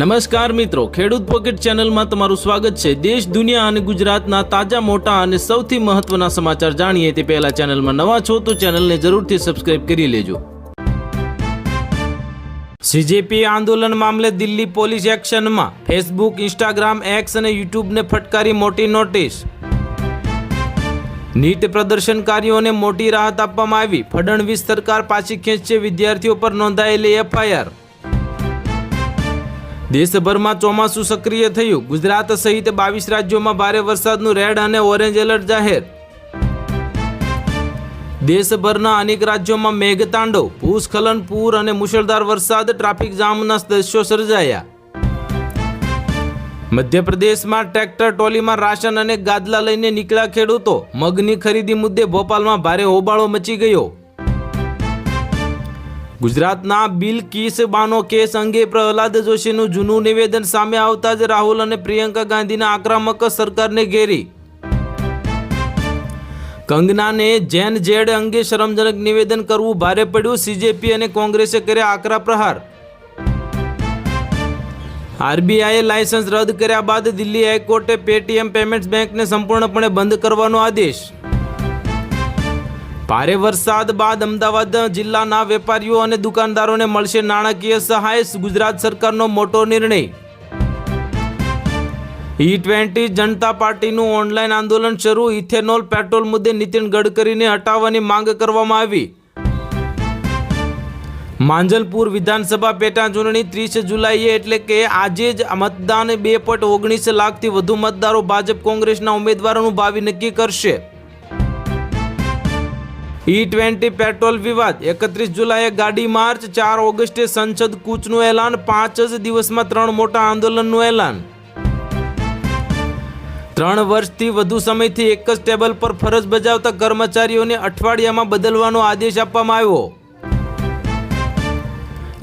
નમસ્કાર મિત્રો, ખેડૂત પોકેટ ચેનલમાં તમારું સ્વાગત છે। દેશ, દુનિયા અને ગુજરાતના તાજા, મોટા અને સૌથી મહત્વના સમાચાર જાણીએ તે પહેલા ચેનલમાં નવા છો તો ચેનલને જરૂરથી સબસ્ક્રાઇબ કરી લેજો। સીજેપી આંદોલન મામલે દિલ્હી પોલીસ એક્શનમાં, ફેસબુક, ઇન્સ્ટાગ્રામ, એક્સ અને યુટ્યુબને ફટકારી મોટી નોટિસ। નીટ પ્રદર્શનકારીઓને મોટી રાહત આપવામાં આવી, ફડણવીસ સરકાર પાછી ખેંચશે વિદ્યાર્થીઓ પર નોંધાયેલી એફઆઈઆર। દેશભરમાં ચોમાસું સક્રિય થયું, ગુજરાત સહિત 22 રાજ્યોમાં ભારે વરસાદનું રેડ અને ઓરેન્જ એલર્ટ જાહેર। દેશભરના અનેક રાજ્યોમાં મેઘતાંડવ, ભૂસ્ખલન, પૂર અને મુશળધાર વરસાદ, ટ્રાફિક જામના દ્રશ્યો સર્જાયા। મધ્યપ્રદેશમાં ટ્રેક્ટર ટ્રોલીમાં રાશન અને ગાદલા લઈને નીકળ્યા ખેડૂતો, મગની ખરીદી મુદ્દે ભોપાલમાં ભારે હોબાળો મચી ગયો। ગુજરાતના બિલકિસ બાનો કેસ અંગે પ્રહલાદ જોશીનું જૂનું નિવેદન સામે આવતા જ રાહુલ અને પ્રિયંકા ગાંધીના આક્રમક સરકારને ઘેરી। કંગનાને જેન ઝેડ અંગે શરમજનક નિવેદન કરવું ભારે પડ્યું, સીજેપી અને કોંગ્રેસે કર્યા આકરા પ્રહાર। આરબીઆઈએ લાયસન્સ રદ કર્યા બાદ દિલ્હી હાઈકોર્ટે પેટીએમ પેમેન્ટ્સ બેંકને સંપૂર્ણપણે બંધ કરવાનો આદેશ। ભારે વરસાદ બાદ અમદાવાદ જિલ્લાના વેપારીઓ અને દુકાનદારોને મળશે નાણાકીય સહાય, ગુજરાત સરકારનો મોટો નિર્ણય। E20 જનતા પાર્ટીનું ઓનલાઈન આંદોલન શરૂ, ઇથેનોલ પેટ્રોલ મુદ્દે નીતિન ગડકરીને હટાવવાની માંગ કરવામાં આવી। માંજલપુર વિધાનસભા પેટા ચૂંટણી 30 જુલાઈએ એટલે કે આજે જ મતદાન 2.19 લાખથી વધુ મતદારો ભાજપ કોંગ્રેસના ઉમેદવારોનું ભાવિ નક્કી કરશે। E20 પેટ્રોલ વિવાદ, 31 જુલાઈએ ગાડી માર્ચ, 4 ઓગસ્ટે સંસદ કૂચનું એલાન, 5 જ દિવસમાં 3 મોટા આંદોલનનું એલાન। 3 વર્ષથી વધુ સમયથી એક જ ટેબલ પર ફરજ બજાવતા કર્મચારીઓને અઠવાડિયામાં બદલવાનો આદેશ આપવામાં આવ્યો।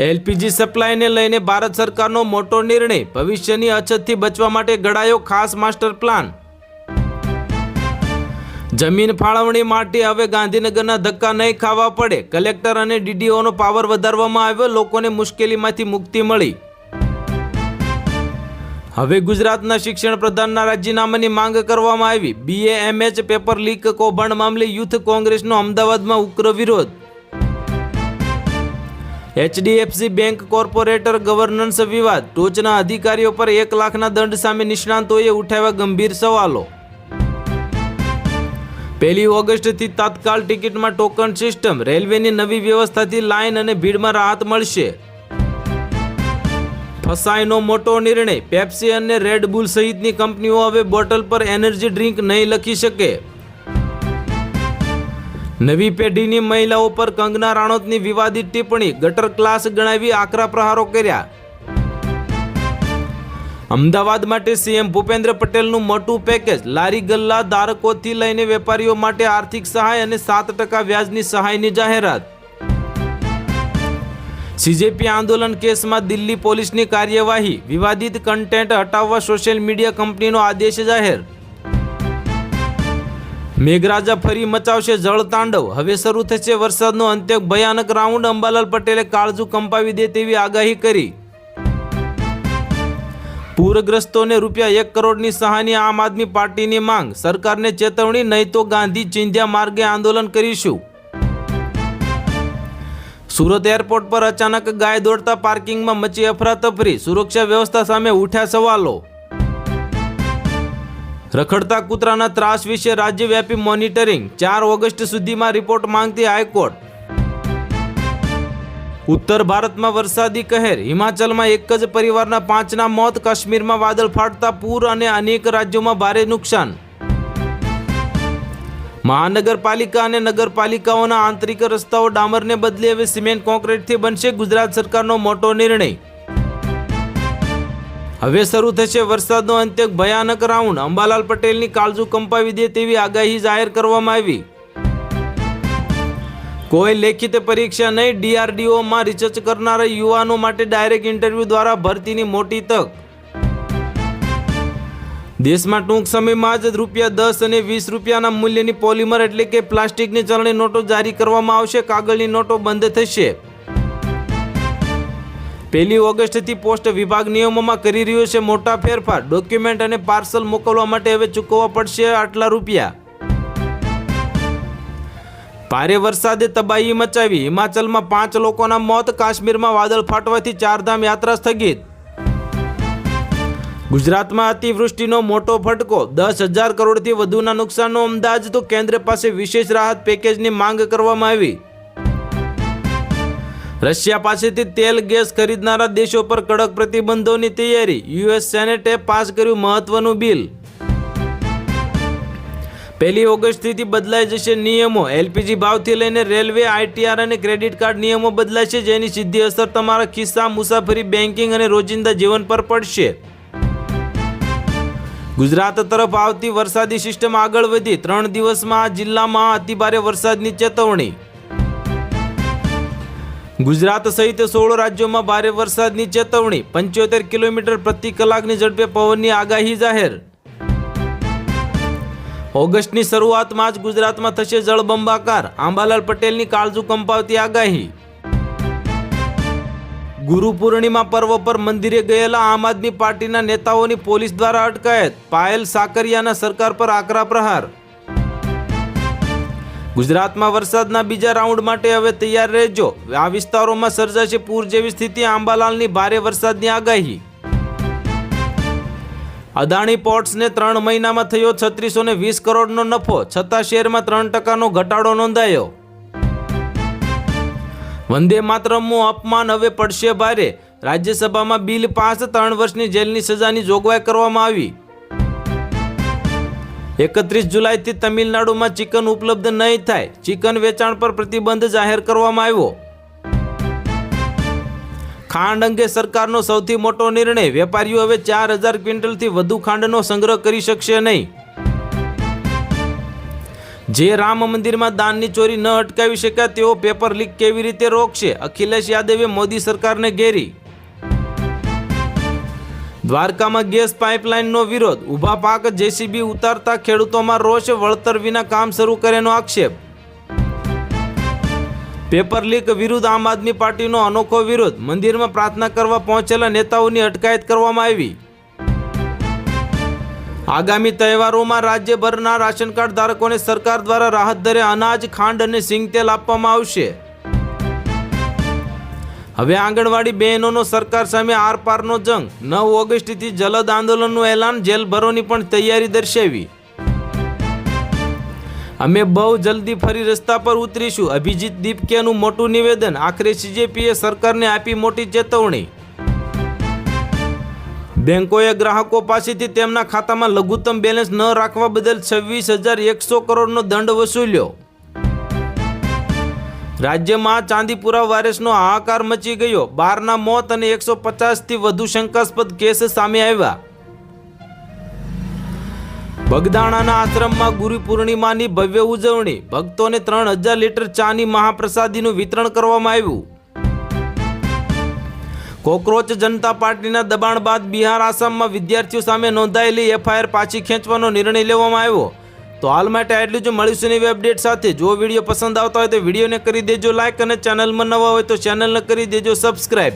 એલપીજી સપ્લાયને લઈને ભારત સરકારનો મોટો નિર્ણય, ભવિષ્યની અછતથી બચવા માટે ઘડાયો ખાસ માસ્ટર પ્લાન। જમીન ફાળવણી માટે હવે ગાંધીનગરના ધક્કા નહીં ખાવા પડે, કલેક્ટર અને ડીડીઓનો પાવર વધારવામાં આવ્યો, લોકોને મુશ્કેલીમાંથી મુક્તિ મળી। હવે ગુજરાતના શિક્ષણ પ્રધાનના રાજીનામાની માંગ કરવામાં આવી। BAMH પેપર લીક કૌભાંડ મામલે યુથ કોંગ્રેસનો અમદાવાદમાં ઉગ્ર વિરોધ। HDFC બેંક કોર્પોરેટર ગવર્નન્સ વિવાદ, ટોચના અધિકારીઓ પર 1 લાખના દંડ સામે નિષ્ણાંતોએ ઉઠાવ્યા ગંભીર સવાલો। 1 ઓગસ્ટથી તાત્કાલ ટિકિટમાં ટોકન સિસ્ટમ, રેલવેની નવી વ્યવસ્થાથી લાઇન અને ભીડમાં રાહત મળશે। ફસાઈનો મોટો નિર્ણય, પેપ્સી અને રેડ બુલ સહિતની કંપનીઓ હવે બોટલ પર એનર્જી ડ્રિંક નહીં લખી શકે। નવી પેઢીની મહિલાઓ પર કંગના રાણોતની વિવાદિત ટિપ્પણી, ગટર ક્લાસ ગણાવી આકરા પ્રહારો કર્યા। અમદાવાદ માટે સીએમ ભૂપેન્દ્ર પટેલનું મોટું પેકેજ, લારી ગલ્લા ધારકોથી લઈને વેપારીઓ માટે આર્થિક સહાય અને 7% વ્યાજની સહાયની જાહેરાત। સીજેપી આંદોલન કેસમાં દિલ્હી પોલીસની કાર્યવાહી, વિવાદિત કન્ટેન્ટ હટાવવા સોશિયલ મીડિયા કંપનીનો આદેશ જાહેર। મેઘરાજા ફરી મચાવશે જળતાંડવ, હવે શરૂ થશે વરસાદનો અંત્ય ભયાનક રાઉન્ડ, અંબાલાલ પટેલે કાળજુ કંપાવી દે તેવી આગાહી કરી। પૂરગ્રસ્તોને રૂપિયા 1 કરોડની સહાયની આમ આદમી પાર્ટીની માંગ, સરકારને ચેતવણી, નહીં તો ગાંધી ચિંધ્યા માર્ગે આંદોલન કરીશું। સુરત એરપોર્ટ પર અચાનક ગાય દોડતા પાર્કિંગમાં મચી અફરાતફરી, સુરક્ષા વ્યવસ્થા સામે ઉઠ્યા સવાલો। રખડતા કૂતરાના ત્રાસ વિશે રાજ્યવ્યાપી મોનિટરિંગ, 4 ઓગસ્ટ સુધીમાં રિપોર્ટ માંગતી હાઈકોર્ટ। ઉત્તર ભારતમાં વરસાદી કહેર, હિમાચલમાં એક જ પરિવારના 5ના મોત, કાશ્મીરમાં વાદળ ફાટતા પૂર અને અનેક રાજ્યોમાં ભારે નુકસાન। મહાનગરપાલિકા અને નગરપાલિકાઓના આંતરિક રસ્તાઓ ડામરને બદલે હવે સિમેન્ટ કોન્ક્રીટથી બનશે, ગુજરાત સરકારનો મોટો નિર્ણય। હવે શરૂ થશે વરસાદનો અંત્ય ભયાનક રાઉન્ડ, અંબાલાલ પટેલની કાળજુ કંપાવી દે તેવી આગાહી જાહેર કરવામાં આવી। કોઈ લેખિત પરીક્ષા નહીં, DRDOમાં રિસર્ચ કરનારા યુવાનો માટે ડાયરેક્ટ ઇન્ટરવ્યૂ દ્વારા ભરતીની મોટી તક। દેશમાં ટૂંક સમયમાં જ ₹10 અને ₹20 મૂલ્યની પોલિમર એટલે કે પ્લાસ્ટિકની ચલણી નોટો જારી કરવામાં આવશે, કાગળની નોટો બંધ થશે। 1 ઓગસ્ટથી પોસ્ટ વિભાગ નિયમોમાં કરી રહ્યો છે મોટા ફેરફાર. ડોક્યુમેન્ટ અને પાર્સલ મોકલવા માટે હવે ચૂકવવા પડશે આટલા રૂપિયા. ભારે વરસાદે તબાહી મચાવી. હિમાચલમાં 5 લોકોના મોત. કાશ્મીરમાં વાદળ ફાટવાથી 4 ધામ યાત્રા સ્થગિત. ગુજરાતમાં અતિવૃષ્ટિનો મોટો ફટકો. 10,000 કરોડથી વધુના નુકસાનનો અંદાજ. તો કેન્દ્ર પાસે વિશેષ રાહત પેકેજની માંગ કરવામાં આવી. રશિયા પાસેથી તેલ ગેસ ખરીદનારા દેશો પર કડક પ્રતિબંધોની તૈયારી. યુએસ સેનેટે પાસ કર્યું મહત્વનું બિલ. 1 ઓગસ્ટથી બદલાઈ જશે નિયમો. એલપીજી ભાવથી લઈને રેલવે, આઈટીઆર અને ક્રેડિટ કાર્ડ નિયમો બદલાશે, જેની સીધી અસર તમારા ખિસ્સા, મુસાફરી, બેન્કિંગ અને રોજિંદા જીવન પર પડશે. ગુજરાત તરફ આવતી વરસાદી સિસ્ટમ આગળ વધી. 3 દિવસમાં આ જિલ્લામાં અતિભારે વરસાદની ચેતવણી. ગુજરાત સહિત 16 રાજ્યોમાં ભારે વરસાદની ચેતવણી. 75 કિલોમીટર પ્રતિ કલાકની ઝડપે પવનની આગાહી જાહેર. ઓગસ્ટની શરૂઆતમાં જ ગુજરાતમાં થશે જળબંબાકાર. આંબાલાલ પટેલની કાળજુ કંપાવતી આગાહી. ગુરુ પૂર્ણિમા પર્વ પર મંદિરે ગયેલા આમ આદમી પાર્ટીના નેતાઓની પોલીસ દ્વારા અટકાયત. પાયલ સાકરિયાના સરકાર પર આકરા પ્રહાર. ગુજરાતમાં વરસાદના બીજા રાઉન્ડ માટે હવે તૈયાર રહેજો. આ વિસ્તારોમાં સર્જાશે પૂર જેવી સ્થિતિ. આંબાલાલની ભારે વરસાદની આગાહી. અદાણી પોર્ટ્સને 3 મહિનામાં થયો 3620 કરોડનો નફો, છતાં શેરમાં 3% ઘટાડો નોંધાયો. વંદે માતરમનું અપમાન હવે પડશે ભારે. રાજ્યસભામાં બિલ પાસ. 3 વર્ષની જેલની સજાની જોગવાઈ કરવામાં આવી. 31 જુલાઈથી તમિલનાડુમાં ચિકન ઉપલબ્ધ નહીં થાય. ચિકન વેચાણ પર પ્રતિબંધ જાહેર કરવામાં આવ્યો. ખાંડ અંગે સરકારનો સૌથી મોટો નિર્ણય. વેપારીઓ હવે 4000 ક્વિન્ટલથી વધુ ખાંડનો સંગ્રહ કરી શકશે નહીં. જે રામ મંદિરમાં દાનની ચોરી ન અટકાવી શક્યા તેઓ પેપર લીક કેવી રીતે રોકશે? અખિલેશ યાદવે મોદી સરકારને ઘેરી. દ્વારકામાં ગેસ પાઇપલાઇનનો વિરોધ. ઊભા પાક જેસીબી ઉતારતા ખેડૂતોમાં રોષ. વળતર વિના કામ શરૂ કરેનો આક્ષેપ. પેપર લીક વિરુદ્ધ આમ આદમી પાર્ટીનો અનોખો વિરોધ. મંદિરમાં પ્રાર્થના કરવા પહોંચેલા નેતાઓની અટકાયત કરવામાં આવી. આગામી તહેવારોમાં રાજ્યભરના રાશન કાર્ડ ધારકોને સરકાર દ્વારા રાહત દરે અનાજ, ખાંડ અને સિંગતેલ આપવામાં આવશે. હવે આંગણવાડી બહેનોનો સરકાર સામે આરપારનો જંગ. 9 ઓગસ્ટથી જલદ આંદોલનનું એલાન. જેલભરોની પણ તૈયારી દર્શાવી. અમે બહુ જલ્દી ફરી રસ્તા પર ઉતરીશું. અભિજીત દીપકેનું મોટું નિવેદન. આખરે સીજેપીએ સરકારને આપી મોટી ચેતવણી. બેંકોએ ગ્રાહકો પાસેથી તેમના ખાતામાં લઘુત્તમ બેલેન્સ ન રાખવા બદલ 26,100 કરોડનો દંડ વસૂલ્યો. રાજ્યમાં ચાંદીપુરા વાયરસનો હાહાકાર મચી ગયો. 12ના મોત અને 150થી વધુ શંકાસ્પદ કેસ સામે આવ્યા. બગદાણાના આશ્રમમાં ગુરુ પૂર્ણિમાની ભવ્ય ઉજવણી. ભક્તોને 3000 લીટર ચાની મહાપ્રસાદીનું વિતરણ કરવામાં આવ્યું. કોકરોચ જનતા પાર્ટીના દબાણ બાદ બિહાર, આસામમાં વિદ્યાર્થીઓ સામે નોંધાયેલી એફઆઈઆર પાછી ખેંચવાનો નિર્ણય લેવામાં આવ્યો. તો હાલ માટે આટલું જ. મળીશું નવી અપડેટ સાથે. જો વિડીયો પસંદ આવતા હોય તો વિડીયોને કરી દેજો લાઈક અને ચેનલમાં નવા હોય તો ચેનલને કરી દેજો સબસ્ક્રાઈબ.